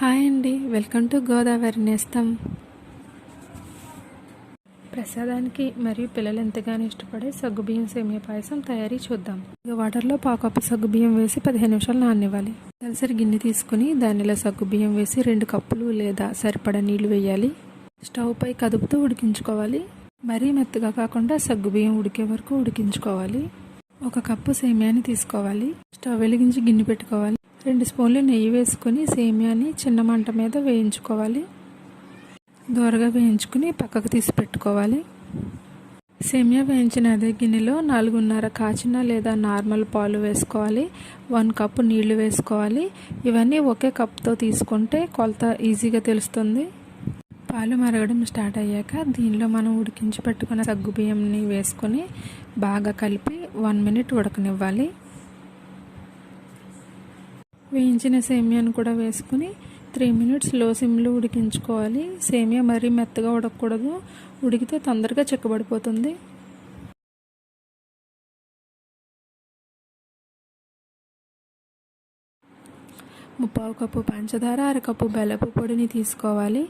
Hi అండి, welcome to Godavari నేస్తం. ప్రసాదానికి మరియు పిల్లలు ఎంతగానో ఇష్టపడే సగ్గుబియ్యం సేమియా పాయసం తయారీ చూద్దాం. వాటర్లో పావు కప్పు సగ్గుబియ్యం వేసి 15 నిమిషాలు నాననివ్వాలి. తలసరి గిన్నె తీసుకుని దానిలో సగ్గుబియ్యం వేసి 2 కప్పులు లేదా సరిపడా నీళ్లు వేయాలి. స్టవ్ పై కదుపుతూ ఉడికించుకోవాలి. మరీ మెత్తగా కాకుండా సగ్గుబియ్యం ఉడికే వరకు ఉడికించుకోవాలి. 1 కప్పు సేమియాని తీసుకోవాలి. స్టవ్ వెలిగించి గిన్నె పెట్టుకోవాలి. 2 స్పూన్లు నెయ్యి వేసుకొని సేమియాని చిన్న మంట మీద వేయించుకోవాలి. దోరగా వేయించుకుని పక్కకు తీసి పెట్టుకోవాలి. సేమియా వేయించిన అదే గిన్నెలో 4:30 కాచిన లేదా నార్మల్ పాలు వేసుకోవాలి. 1 కప్పు నీళ్లు వేసుకోవాలి. ఇవన్నీ ఒకే కప్తో తీసుకుంటే కొలత ఈజీగా తెలుస్తుంది. పాలు మరగడం స్టార్ట్ అయ్యాక దీనిలో మనం ఉడికించి పెట్టుకున్న సగ్గుబియ్యంని వేసుకొని బాగా కలిపి 1 మినిట్ ఉడకనివ్వాలి. వేయించిన సేమియాను కూడా వేసుకుని 3 మినిట్స్ లో సిమ్లో ఉడికించుకోవాలి. సేమియా మరీ మెత్తగా ఉడకకూడదు, ఉడికితే తొందరగా చిక్కబడిపోతుంది. ముప్పావు కప్పు పంచదార, 1/2 కప్పు బెల్లపు పొడిని తీసుకోవాలి.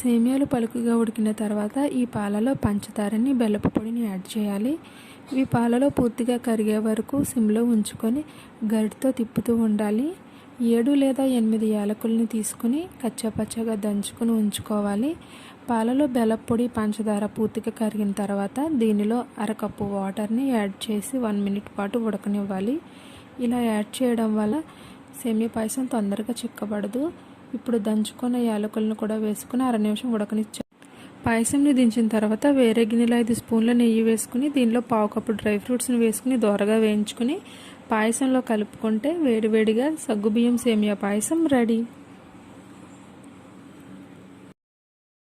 సేమియాలు పలుకుగా ఉడికిన తర్వాత ఈ పాలలో పంచదారని, బెల్లపు పొడిని యాడ్ చేయాలి. ఇవి పాలలో పూర్తిగా కరిగే వరకు సిమ్లో ఉంచుకొని గరిటతో తిప్పుతూ ఉండాలి. 7 లేదా 8 యాలకుల్ని తీసుకుని కచ్చాపచ్చాగా దంచుకొని ఉంచుకోవాలి. పాలలో బెల్లపు పొడి, పంచదార పూర్తిగా కరిగిన తర్వాత దీనిలో 1/2 కప్పు వాటర్ని యాడ్ చేసి 1 మినిట్ పాటు ఉడకనివ్వాలి. ఇలా యాడ్ చేయడం వల్ల సేమియా పాయసం తొందరగా చిక్కబడదు. ఇప్పుడు దంచుకున్న యాలకులను కూడా వేసుకుని 1/2 నిమిషం ఉడకనిచ్చాలి. పాయసంని దించిన తర్వాత వేరే గిన్నెలో 5 స్పూన్ల నెయ్యి వేసుకుని దీనిలో పావు కప్పు డ్రై ఫ్రూట్స్ని వేసుకుని దోరగా వేయించుకుని పాయసంలో కలుపుకుంటే వేడివేడిగా సగ్గుబియ్యం సేమియా పాయసం రెడీ.